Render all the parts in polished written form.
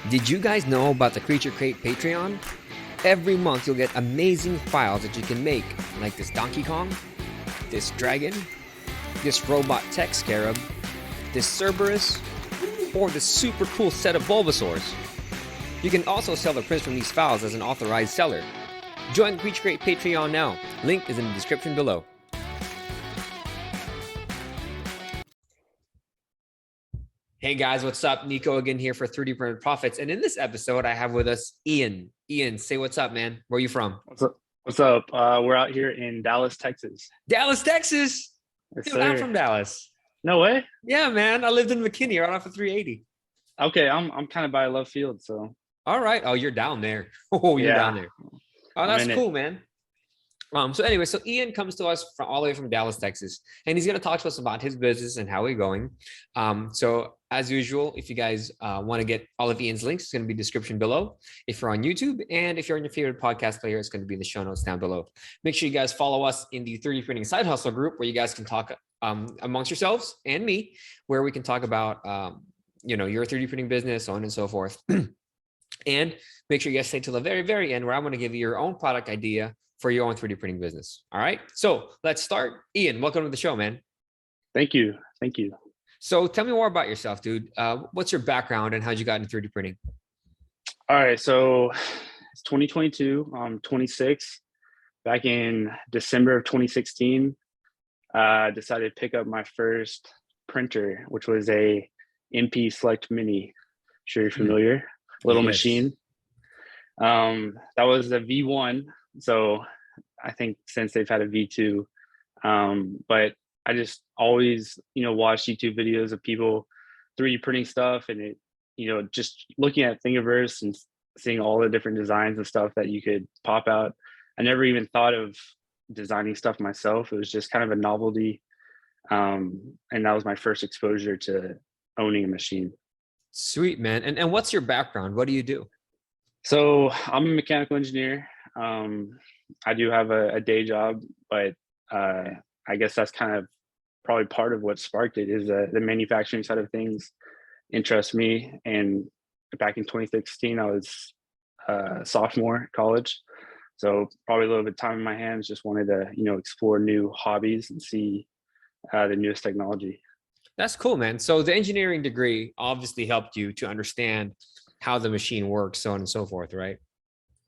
Did you guys know about the Creature Crate Patreon? Every month you'll get amazing files that you can make, like this Donkey Kong, this dragon, this robot tech scarab, this Cerberus, or this super cool set of Bulbasaurs. You can also sell the prints from these files as an authorized seller. Join the Creature Crate Patreon now. Link is in the description below. Hey guys, what's up? Nico again here for 3D Printed Profits. And in this episode, I have with us Ian. Ian, say what's up, man. Where are you from? What's up? What's up? We're out here in Dallas, Texas. Dallas, Texas. Yes, Dude, I'm sir. from Dallas. No way. Yeah, man. I lived in McKinney right off of 380. Okay, I'm kind of by Love Field, so All right. Oh, you're down there. Oh, you're down there. Oh, that's cool, man. So anyway, so Ian comes to us from all the way from Dallas, Texas, and he's going to talk to us about his business and how he's going. So as usual, if you guys want to get all of Ian's links, it's going to be description below. If you're on YouTube, and if you're on your favorite podcast player, it's going to be in the show notes down below. Make sure you guys follow us in the 3D Printing Side Hustle group, where you guys can talk amongst yourselves and me, where we can talk about your 3D printing business, so on and so forth. And make sure you guys stay till the very, very end, where I'm going to give you your own product idea for your own 3D printing business. All right. So let's start. Ian, welcome to the show, man. Thank you. Thank you. So tell me more about yourself, dude. What's your background and how'd you got into 3D printing? All right, so it's 2022. I'm 26. Back in December of 2016, decided to pick up my first printer, which was a MP Select Mini. I'm sure you're familiar. Little Yes. machine. That was a V1. So I think since they've had a V2, but I just always, watch YouTube videos of people 3D printing stuff, and just looking at Thingiverse and seeing all the different designs and stuff that you could pop out. I never even thought of designing stuff myself. It was just kind of a novelty. And that was my first exposure to owning a machine. Sweet, man. And what's your background? What do you do? So I'm a mechanical engineer. I do have a day job, but I guess that's kind of probably part of what sparked it is the manufacturing side of things interests me. And back in 2016, I was a sophomore at college. So probably a little bit of time in my hands, just wanted to, explore new hobbies and see the newest technology. That's cool, man. So the engineering degree obviously helped you to understand how the machine works, so on and so forth, right?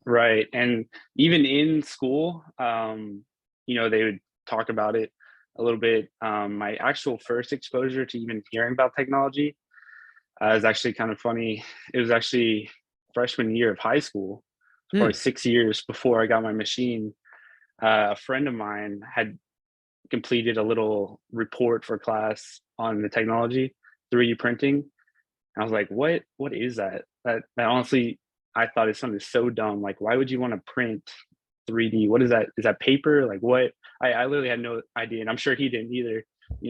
Right. And even in school, they would talk about it a little bit. My actual first exposure to even hearing about technology is actually kind of funny. It was actually freshman year of high school, probably 6 years before I got my machine. A friend of mine had completed a little report for class on the technology, 3D printing. And I was like, what is that? That honestly, I thought it sounded so dumb. Like, why would you want to print 3D? What is that? Is that paper? Like what? I literally had no idea. And I'm sure he didn't either,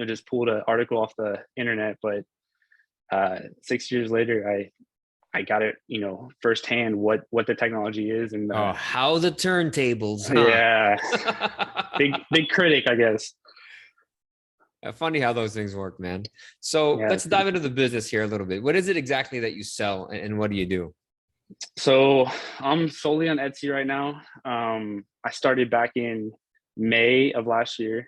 just pulled an article off the internet. But 6 years later, I got it, firsthand what the technology is. And how the turntables, huh? Yeah. big critic, I guess. Funny how those things work, man. So Yeah, let's dive into the business here a little bit. What is it exactly that you sell, and what do you do? So I'm solely on Etsy right now. I started back in May of last year,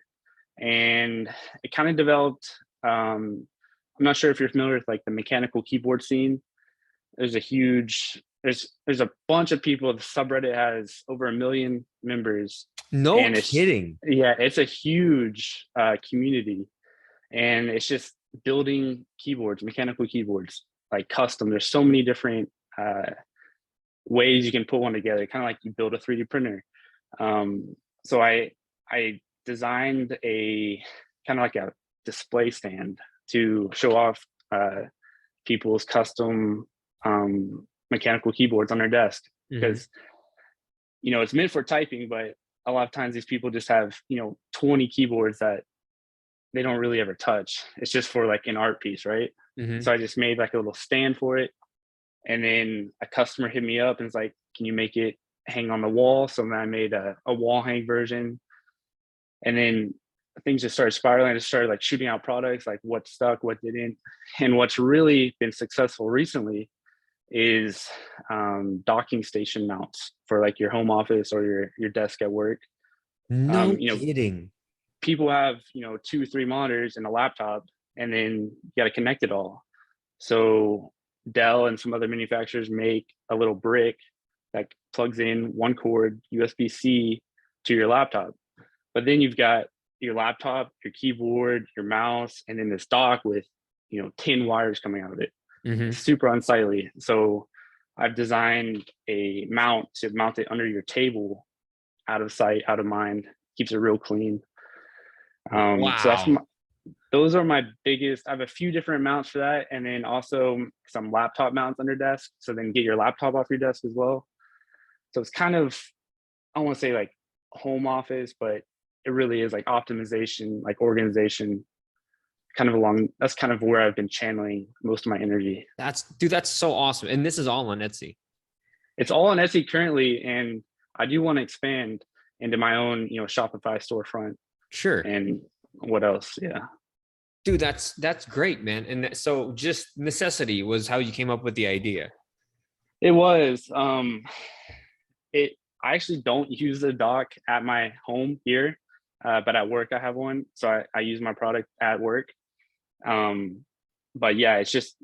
and it kind of developed. I'm not sure if you're familiar with like the mechanical keyboard scene. There's a bunch of people. The subreddit has over 1 million members. No and kidding. It's a huge community, and it's just building keyboards, mechanical keyboards, like custom. There's so many different ways you can put one together, kind of like you build a 3D printer. So I designed a kind of like a display stand to show off people's custom mechanical keyboards on their desk, because it's meant for typing, but a lot of times these people just have 20 keyboards that they don't really ever touch. It's just for like an art piece, right? So I just made like a little stand for it, and then a customer hit me up and was like, can you make it hang on the wall? So then I made a wall hang version, and then things just started spiraling. I just started like shooting out products, like what stuck, what didn't. And what's really been successful recently is docking station mounts for like your home office or your desk at work. No You know, kidding. people have, you know, 2 3 monitors and a laptop, and then you got to connect it all. So Dell and some other manufacturers make a little brick that plugs in one cord USB-C to your laptop. But then you've got your laptop, your keyboard, your mouse, and then this dock with, you know, 10 wires coming out of it. Mm-hmm. Super unsightly. So I've designed a mount to mount it under your table, out of sight, out of mind, keeps it real clean. So that's Wow. those are my biggest. I have a few different mounts for that, and then also some laptop mounts under desk. So then get your laptop off your desk as well. So it's kind of, I don't want to say like home office, but it really is like optimization, like organization, kind of along. That's kind of where I've been channeling most of my energy. That's so awesome. And this is all on Etsy. It's all on Etsy currently, and I do want to expand into my own, you know, Shopify storefront. Sure. And what else? Yeah. Dude, that's great, man. And so just necessity was how you came up with the idea. It was. I actually don't use the dock at my home here, but at work I have one, so I use my product at work. But yeah, it's just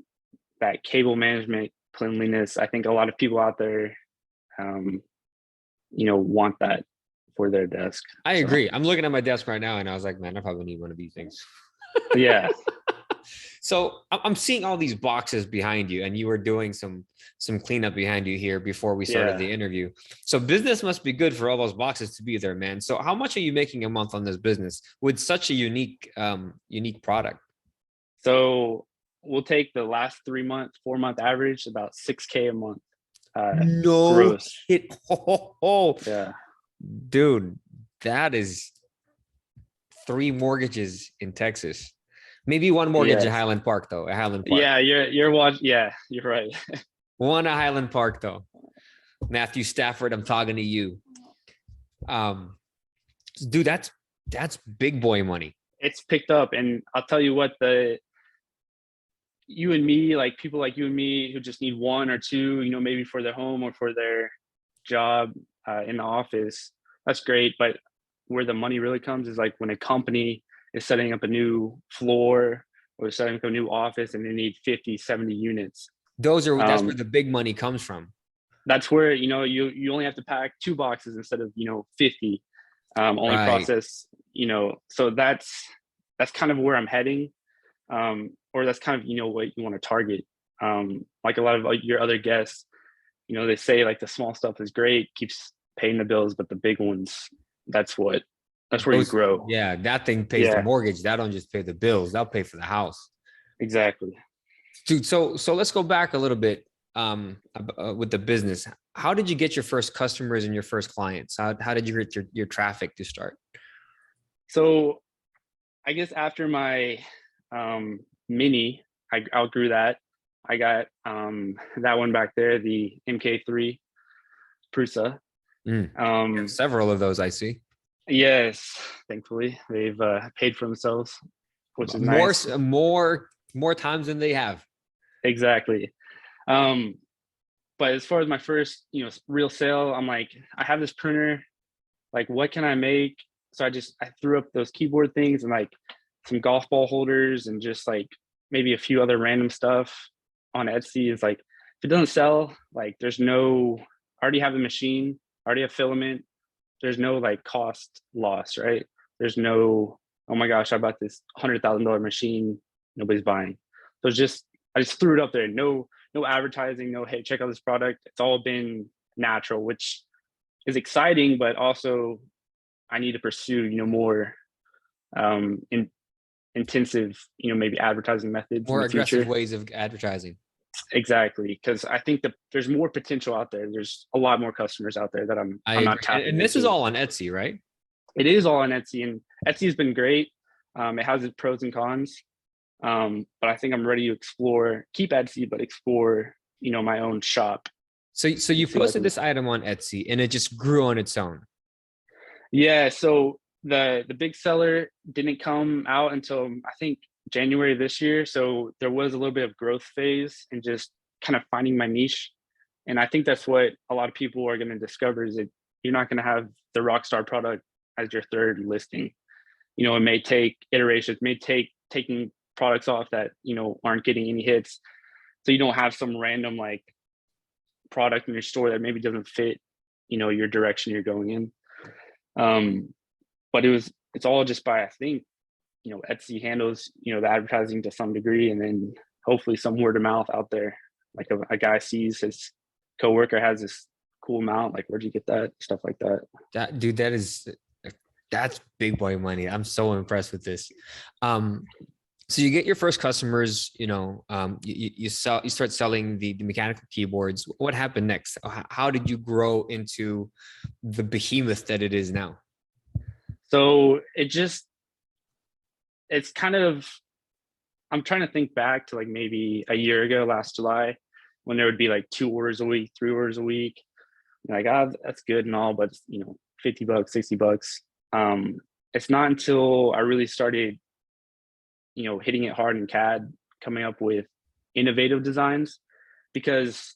that cable management, cleanliness. I think a lot of people out there, you know, want that for their desk. I agree. I'm looking at my desk right now and I was like, man, I probably need one of these things. Yeah. So I'm seeing all these boxes behind you, and you were doing some cleanup behind you here before we started the interview. So business must be good for all those boxes to be there, man. So how much are you making a month on this business with such a unique product? So we'll take the last 4 month average, about 6K a month. No gross. Yeah, dude, that is 3 mortgages in Texas. Maybe 1 mortgage at Highland Park, though. At Highland Park. Yeah, you're watching. Yeah, you're right. 1 at Highland Park, though. Matthew Stafford, I'm talking to you. Dude, that's big boy money. It's picked up, and I'll tell you what, you and me, like people like you and me who just need 1 or 2, you know, maybe for their home or for their job in the office, that's great. But where the money really comes is like when a company is setting up a new floor or setting up a new office and they need 50, 70 units. That's where the big money comes from. That's where, you know, you only have to pack 2 boxes instead of, you know, 50. Only process, you know, so that's kind of where I'm heading. Or that's kind of, you know, what you want to target. Like a lot of your other guests, you know, they say like the small stuff is great, keeps paying the bills, but the big ones, that's where you grow. Yeah, that thing pays the mortgage. That don't just pay the bills. That'll pay for the house. Exactly. Dude, so let's go back a little bit with the business. How did you get your first customers and your first clients? How did you get your traffic to start? So I guess after my Mini, I outgrew that. I got that one back there, the MK3 Prusa. Several of those I see. Yes, thankfully they've paid for themselves, which is nice. More times than they have. Exactly. But as far as my first, you know, real sale, I'm like, I have this printer, like what can I make? So I threw up those keyboard things and like some golf ball holders and just like maybe a few other random stuff on Etsy. Is like, if it doesn't sell, like I already have the machine, I already have filament. There's no like cost loss, right? There's no, oh my gosh, I bought this $100,000 machine, nobody's buying. So I just threw it up there. No advertising, no, hey, check out this product. It's all been natural, which is exciting, but also I need to pursue, you know, more intensive, you know, maybe advertising methods, more aggressive ways of advertising. Exactly, because I think that there's more potential out there. There's a lot more customers out there that I'm not tapping. And this is all on Etsy, right? It is all on Etsy, and Etsy has been great. It has its pros and cons, but I think I'm ready to keep Etsy, but explore, you know, my own shop. So you posted this item on Etsy, and it just grew on its own. Yeah. So the big seller didn't come out until I think January this year. So there was a little bit of growth phase and just kind of finding my niche. And I think that's what a lot of people are going to discover, is that you're not going to have the rockstar product as your third listing. It may take iterations, may take taking products off that, aren't getting any hits. So you don't have some random like product in your store that maybe doesn't fit, your direction you're going in. But it's all just by, I think, Etsy handles, the advertising to some degree, and then hopefully some word of mouth out there. Like a guy sees his coworker has this cool mount, like, where'd you get that? Stuff like that. That's big boy money. I'm so impressed with this. So you get your first customers, you start selling the mechanical keyboards. What happened next? How did you grow into the behemoth that it is now? So it's kind of, I'm trying to think back to like maybe a year ago, last July, when there would be like 2 orders a week, 3 orders a week. Like, that's good and all, but $50, $60. It's not until I really started, hitting it hard in CAD, coming up with innovative designs, because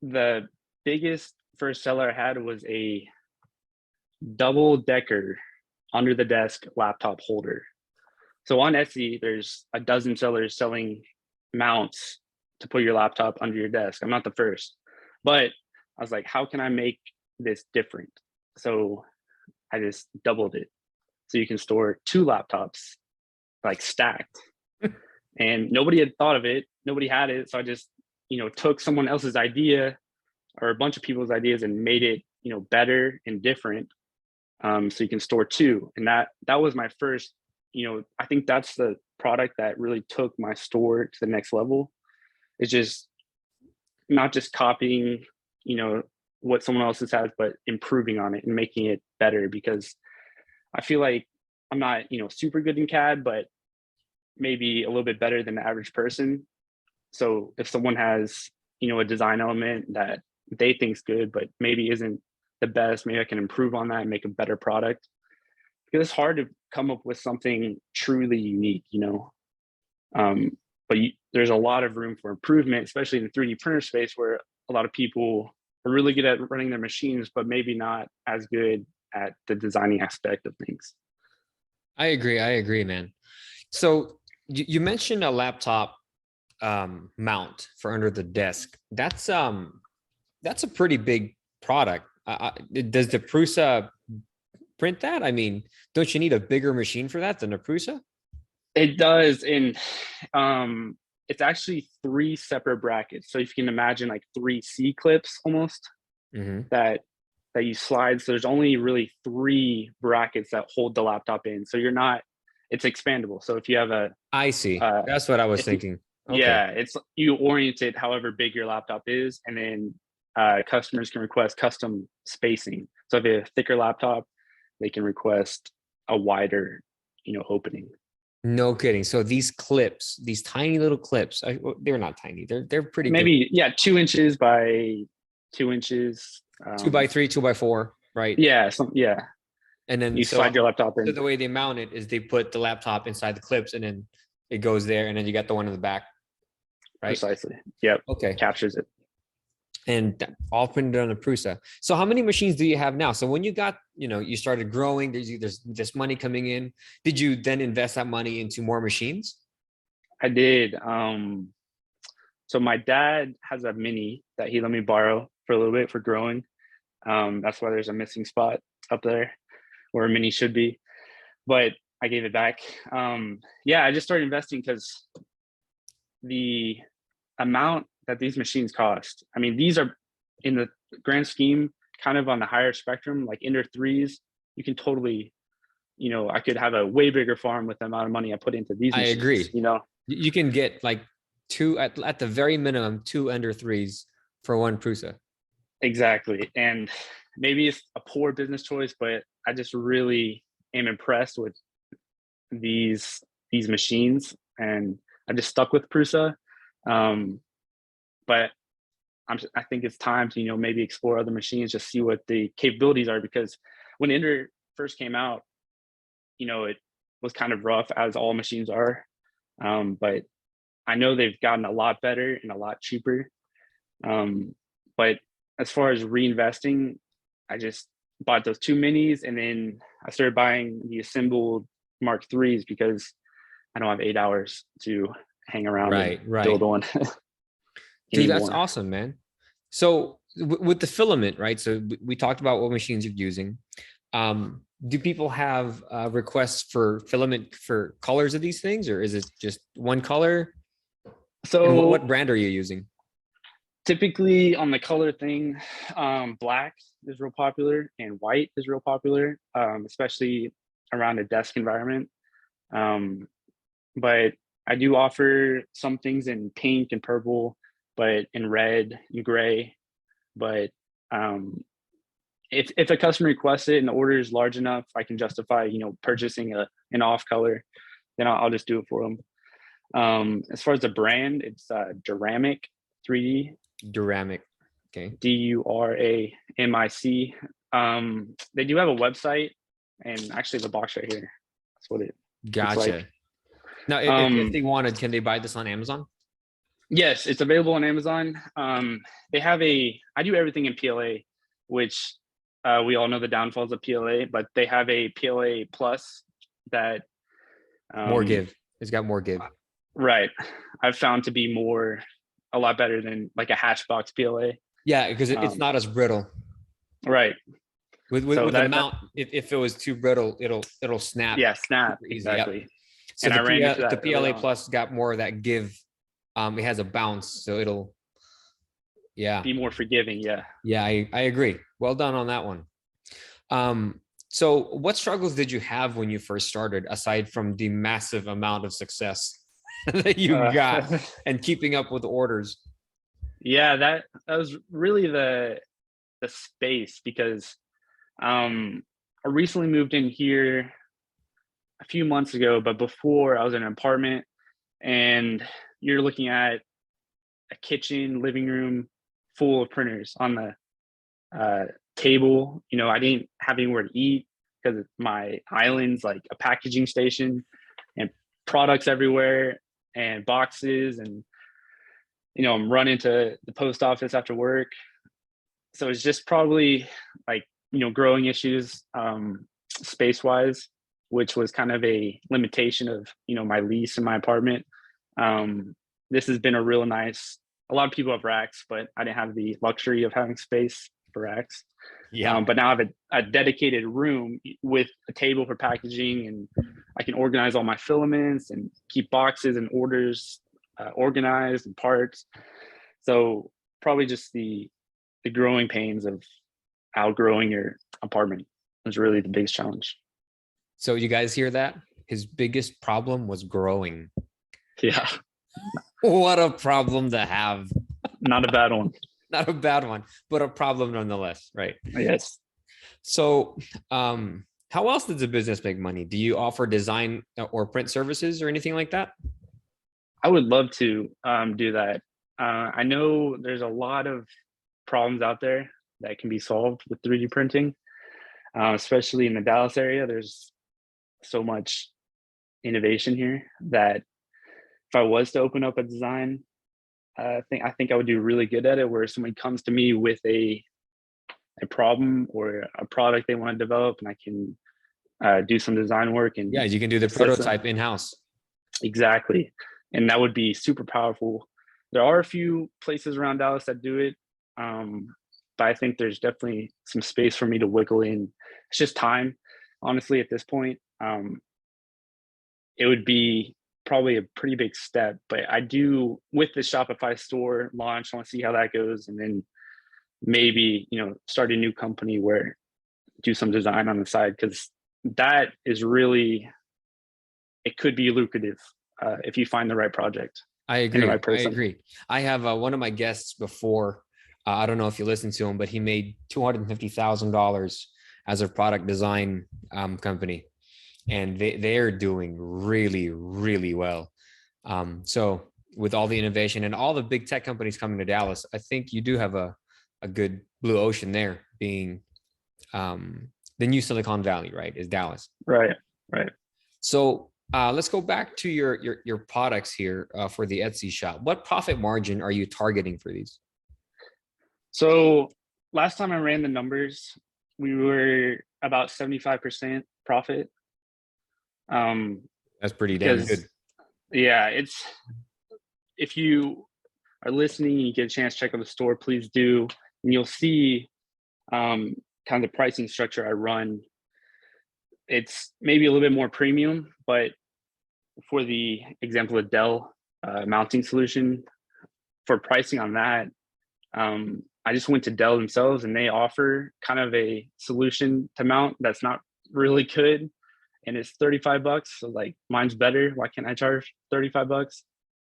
the biggest first seller I had was a double-decker under the desk laptop holder. So on Etsy, there's a dozen sellers selling mounts to put your laptop under your desk. I'm not the first, but I was like, how can I make this different? So I just doubled it. So you can store 2 laptops like stacked. And nobody had thought of it. Nobody had it. So I just, took someone else's idea or a bunch of people's ideas and made it, better and different. So you can store 2. And that was my first, I think that's the product that really took my store to the next level. It's just not just copying, what someone else has, but improving on it and making it better, because I feel like I'm not, super good in CAD, but maybe a little bit better than the average person. So if someone has, a design element that they think's good, but maybe isn't the best, maybe I can improve on that and make a better product. Because it's hard to come up with something truly unique, but there's a lot of room for improvement, especially in the 3D printer space, where a lot of people are really good at running their machines, but maybe not as good at the designing aspect of things. I agree, man. So you mentioned a laptop mount for under the desk. That's a pretty big product. Does the Prusa print that? I mean, don't you need a bigger machine for that than a Prusa? It does, and it's actually 3 separate brackets. So if you can imagine like 3 C clips almost, that you slide. So there's only really 3 brackets that hold the laptop in. So it's expandable. So if you have I see. That's what I was thinking. Okay. Yeah, you orient it however big your laptop is, and then customers can request custom spacing. So if you have a thicker laptop, they can request a wider, opening. No kidding. So these clips, these tiny little clips, they're not tiny. They're pretty maybe big. 2 inches by 2 inches. 2 by 3, 2 by 4, right? Yeah. And then you slide your laptop in. So the way they mount it is they put the laptop inside the clips, and then it goes there, and then you got the one in the back, right? Precisely. Yep. Okay. Captures it. And all printed on a Prusa. So how many machines do you have now? So when you got, you started growing, there's money coming in. Did you then invest that money into more machines? I did. So my dad has a Mini that he let me borrow for a little bit for growing. That's why there's a missing spot up there where a Mini should be, but I gave it back. I just started investing because the amount that these machines cost, I mean, these are, in the grand scheme, kind of on the higher spectrum, like Ender 3s. You can totally, I could have a way bigger farm with the amount of money I put into these machines. I agree. You can get like 2 at the very minimum 2 Ender 3s for 1 Prusa. Exactly. And maybe it's a poor business choice, but I just really am impressed with these machines, and I just stuck with Prusa. But I think it's time to, maybe explore other machines, just see what the capabilities are, because when Ender first came out, it was kind of rough, as all machines are. But I know they've gotten a lot better and a lot cheaper. But as far as reinvesting, I just bought those two minis, and then I started buying the assembled Mark IIIs because I don't have 8 hours to hang around and build one Dude, that's anymore. awesome, man. So with the filament, right? So we talked about what machines you're using. Do people have requests for filament for colors of these things, or is it just one color? And So what brand are you using? typically on the color thing, black is real popular and white is real popular, especially around a desk environment. But I do offer some things in pink and purple, but in red and gray. But if a customer requests it and the order is large enough, I can justify, purchasing an off color, then I'll just do it for them. As far as the brand, it's Duramic 3D. Duramic. Okay. Duramic. They do have a website, and actually the box right here. That's what it Gotcha. looks like. Now, if they wanted, can they buy this on Amazon? Yes, it's available on Amazon. They have I do everything in PLA, which we all know the downfalls of PLA, but they have a PLA plus that more give. It's got more give. Right. I've found to be a lot better than like a Hatchbox PLA. Yeah, because it's not as brittle. Right. With the mount, if it was too brittle, it'll snap. Yeah, snap. Exactly. Yep. So the PLA Plus got more of that give. It has a bounce, so it'll be more forgiving. Yeah. Yeah, I agree. Well done on that one. So what struggles did you have when you first started, aside from the massive amount of success that you got and keeping up with orders? Yeah, that was really the space, because I recently moved in here a few months ago, but before I was in an apartment, and you're looking at a kitchen, living room full of printers on the table. I didn't have anywhere to eat because my island's like a packaging station, and products everywhere and boxes, and I'm running to the post office after work. So it's just probably like, growing issues, space wise, which was kind of a limitation of, my lease in my apartment. This has been a lot of people have racks, but I didn't have the luxury of having space for racks. Yeah. But now I have a dedicated room with a table for packaging, and I can organize all my filaments and keep boxes and orders organized and parts. So probably just the growing pains of outgrowing your apartment was really the biggest challenge. So you guys hear that? His biggest problem was growing. Yeah. What a problem to have. Not a bad one. Not a bad one, but a problem nonetheless, right? Yes. So how else does the business make money? Do you offer design or print services or anything like that? I would love to do that. I know there's a lot of problems out there that can be solved with 3D printing, especially in the Dallas area. There's so much innovation here that if I was to open up a design, I think I would do really good at it, where somebody comes to me with a problem or a product they want to develop, and I can do some design work. And yeah, you can do the prototype in-house. Exactly. And that would be super powerful. There are a few places around Dallas that do it, but I think there's definitely some space for me to wiggle in. It's just time, honestly, at this point. It would be probably a pretty big step, but I do, with the Shopify store launch, I want to see how that goes, and then maybe start a new company where do some design on the side, because that is really, it could be lucrative if you find the right project. I agree. Right person. I agree. I have one of my guests before. I don't know if you listened to him, but he made $250,000 as a product design company, and they are doing really, really well. So with all the innovation and all the big tech companies coming to Dallas, I think you do have a good blue ocean there, being the new Silicon Valley, right? Is Dallas. Right. Right. So Let's go back to your products here for the Etsy shop. What profit margin are you targeting for these? So last time I ran the numbers, we were about 75% profit. That's pretty damn good. Yeah, it's, if you are listening and you get a chance to check out the store, please do. And you'll see kind of the pricing structure I run. It's maybe a little bit more premium, but for the example of Dell mounting solution, for pricing on that, I just went to Dell themselves and they offer kind of a solution to mount that's not really good. And it's 35 bucks. So like mine's better. Why can't I charge 35 bucks?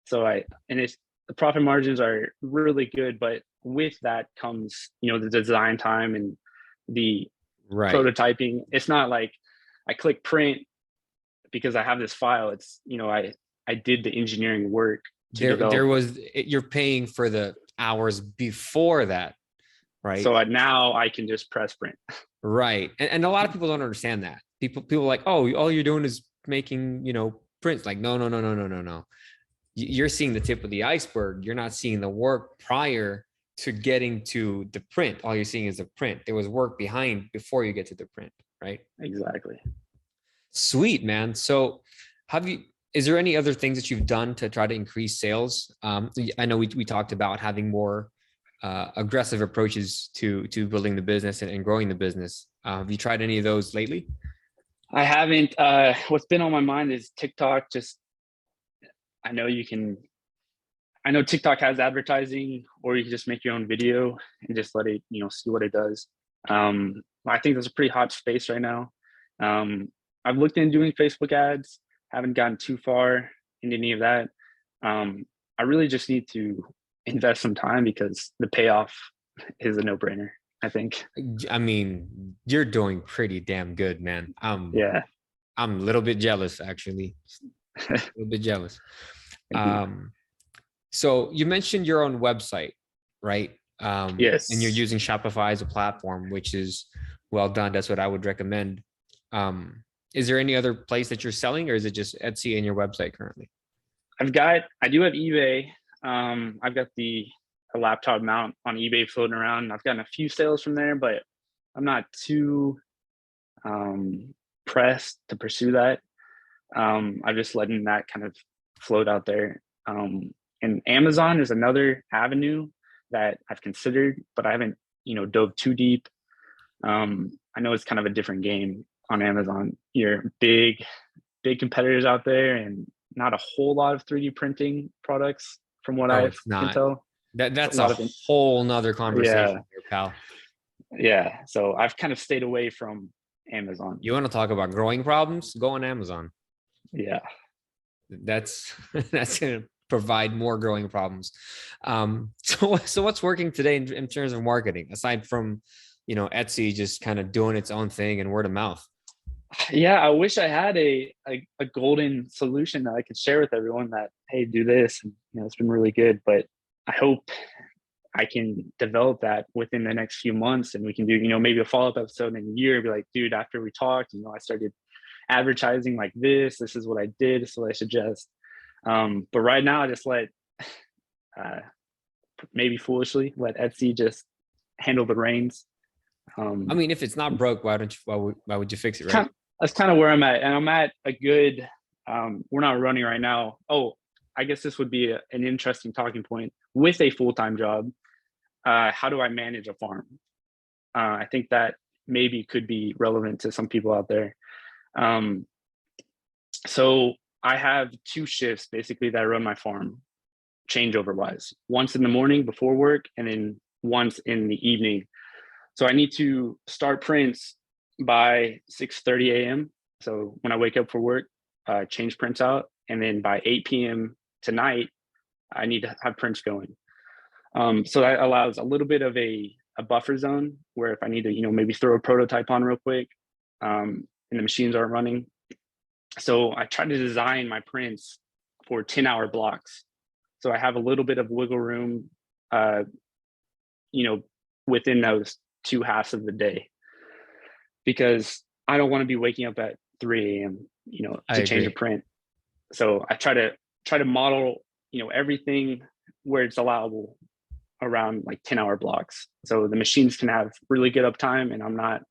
So it's, the profit margins are really good, but with that comes, the design time and the prototyping. It's not like I click print because I have this file. It's, I did the engineering work. You're paying for the hours before that, right? So now I can just press print. Right. And a lot of people don't understand that. People are like, oh, all you're doing is making, prints. Like, no. You're seeing the tip of the iceberg. You're not seeing the work prior to getting to the print. All you're seeing is the print. There was work behind before you get to the print, right? Exactly. Sweet, man. So is there any other things that you've done to try to increase sales? I know we talked about having more aggressive approaches to building the business and growing the business. Have you tried any of those lately? I haven't. What's been on my mind is TikTok. I know TikTok has advertising, or you can just make your own video and just let it, see what it does. I think that's a pretty hot space right now. I've looked into doing Facebook ads, haven't gotten too far into any of that. I really just need to invest some time because the payoff is a no-brainer, I think. I mean, you're doing pretty damn good, man. Yeah. I'm a little bit jealous, actually. A little bit jealous. So you mentioned your own website, right? Yes. And you're using Shopify as a platform, which is well done. That's what I would recommend. Is there any other place that you're selling, or is it just Etsy and your website currently? I do have eBay. I've got a laptop mount on eBay floating around. I've gotten a few sales from there, but I'm not too pressed to pursue that. I'm just letting that kind of float out there. And Amazon is another avenue that I've considered, but I haven't, dove too deep. I know it's kind of a different game on Amazon. You're big competitors out there, and not a whole lot of 3D printing products from what I can tell. That's a whole nother conversation here, pal. Yeah. So I've kind of stayed away from Amazon. You want to talk about growing problems? Go on Amazon. Yeah. That's going to provide more growing problems. So what's working today in terms of marketing, aside from, Etsy just kind of doing its own thing and word of mouth? Yeah, I wish I had a golden solution that I could share with everyone that, hey, do this. And, it's been really good, but I hope I can develop that within the next few months, and we can do, maybe a follow-up episode in a year, be like, dude, after we talked, I started advertising like this is what I did, this is what I suggest. But right now I just maybe foolishly let Etsy just handle the reins. I mean, if it's not broke, why would you fix it, right? That's kind of where I'm at. And I'm at a good, we're not running right now. Oh, I guess this would be an interesting talking point with a full-time job. How do I manage a farm? I think that maybe could be relevant to some people out there. So I have 2 shifts basically that I run my farm changeover wise, once in the morning before work and then once in the evening. So I need to start prints by 6:30 a.m. So when I wake up for work, change prints out. And then by 8 p.m. tonight, I need to have prints going. So that allows a little bit of a buffer zone where if I need to, maybe throw a prototype on real quick, and the machines aren't running. So I try to design my prints for 10-hour blocks. So I have a little bit of wiggle room, within those 2 halves of the day, because I don't want to be waking up at 3 a.m. to change a print. So I try to model, everything where it's allowable around like 10-hour blocks. So the machines can have really good uptime and I'm not,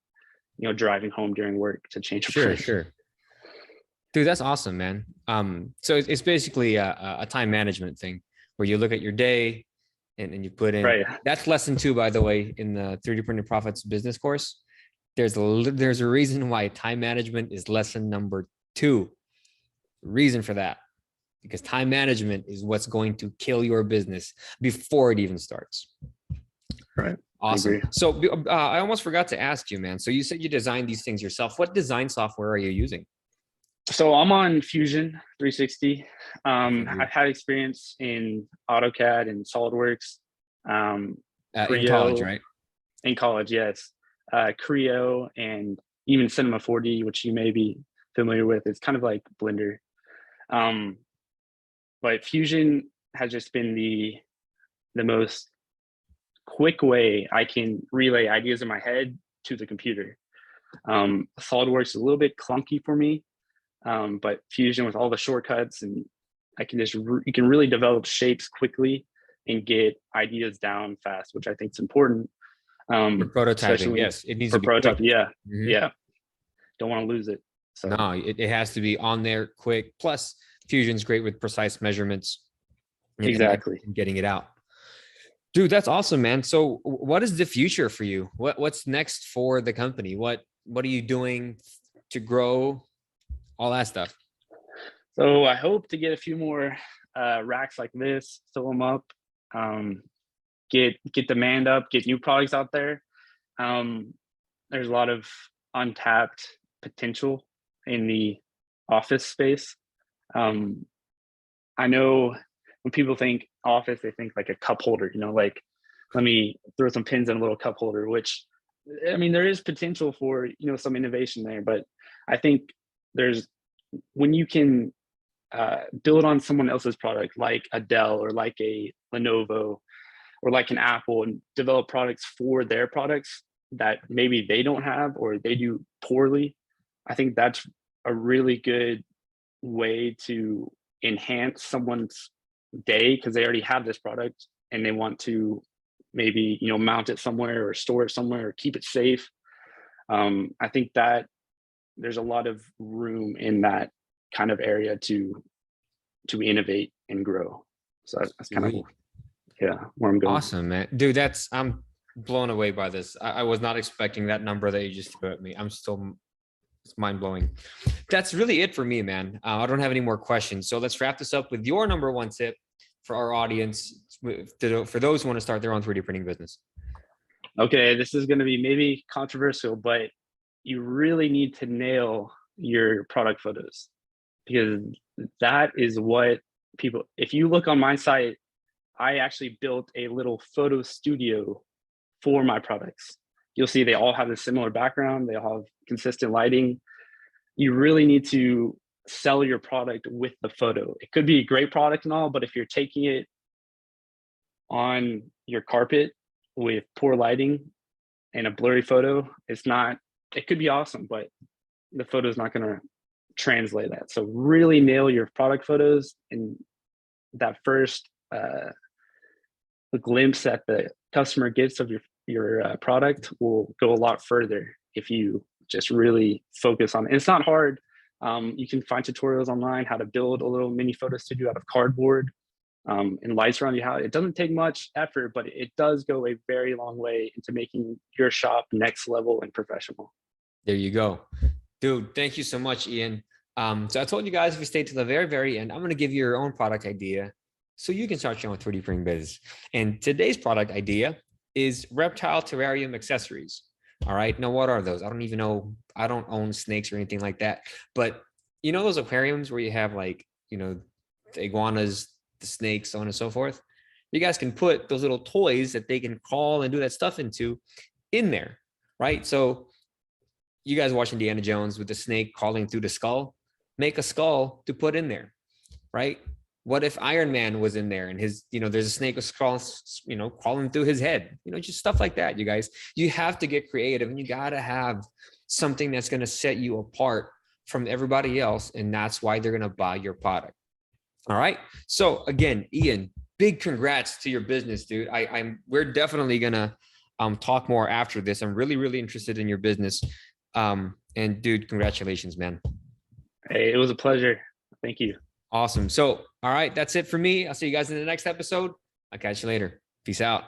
driving home during work to change a print. Sure. Dude, that's awesome, man. So it's basically a time management thing where you look at your day and you put in, right. That's lesson 2, by the way, in the 3D Printing Profits business course. There's a reason why time management is lesson number 2. Reason for that, because time management is what's going to kill your business before it even starts. Right. Awesome. So I almost forgot to ask you, man. So you said you designed these things yourself. What design software are you using? So I'm on Fusion 360. I've had experience in AutoCAD and SolidWorks. In college, right? In college, yes. Creo and even Cinema 4D, which you may be familiar with. It's kind of like Blender. But Fusion has just been the most quick way I can relay ideas in my head to the computer. SolidWorks is a little bit clunky for me. But Fusion with all the shortcuts, and I can you can really develop shapes quickly and get ideas down fast, which I think is important. For prototyping, yes, it needs to be prototype. quick. Yeah, yeah. Don't want to lose it. So no, it has to be on there quick. Plus, Fusion's great with precise measurements. Exactly. And getting it out. Dude, that's awesome, man. So what is the future for you? What's next for the company? What are you doing to grow? All that stuff. So I hope to get a few more racks like this, fill them up, get demand up, get new products out there. There's a lot of untapped potential in the office space. I know when people think office, they think like a cup holder, like let me throw some pins in a little cup holder, which, I mean, there is potential for, some innovation there, but I think when you can build on someone else's product, like a Dell or like a Lenovo or like an Apple, and develop products for their products that maybe they don't have or they do poorly, I think that's a really good way to enhance someone's day because they already have this product and they want to maybe, mount it somewhere or store it somewhere or keep it safe. I think that there's a lot of room in that kind of area to innovate and grow. So that's kind of where I'm going. Awesome, man. Dude, I'm blown away by this. I was not expecting that number that you just threw at me. It's mind blowing. That's really it for me, man. I don't have any more questions. So let's wrap this up with your number 1 tip for our audience, for those who want to start their own 3D printing business. Okay, this is going to be maybe controversial, but you really need to nail your product photos because that is what people, if you look on my site, I actually built a little photo studio for my products. You'll see they all have a similar background. They all have consistent lighting. You really need to sell your product with the photo. It could be a great product and all, but if you're taking it on your carpet with poor lighting and a blurry photo, it could be awesome, but the photo is not going to translate that. So really nail your product photos, and that first glimpse that the customer gets of your product will go a lot further if you just really focus on it. It's not hard. You can find tutorials online how to build a little mini photo studio out of cardboard and lights around your house. It doesn't take much effort, but it does go a very long way into making your shop next level and professional. There you go. Dude, thank you so much, Ian. So I told you guys, if you stay to the very, very end, I'm going to give you your own product idea so you can start your own 3D printing business. And today's product idea is reptile terrarium accessories. All right. Now, what are those? I don't even know. I don't own snakes or anything like that. But those aquariums where you have the iguanas, the snakes, so on and so forth. You guys can put those little toys that they can crawl and do that stuff into in there. Right. So you guys watch Indiana Jones with the snake crawling through the skull, make a skull to put in there. Right. What if Iron Man was in there and there's a snake crawling through his head, just stuff like that. You guys, you have to get creative and you got to have something that's going to set you apart from everybody else, and that's why they're going to buy your product. All right. So again, Ian, big congrats to your business, dude. We're definitely going to talk more after this. I'm really, really interested in your business. And dude, congratulations, man. Hey, it was a pleasure. Thank you. Awesome. So, all right, that's it for me. I'll see you guys in the next episode. I'll catch you later. Peace out.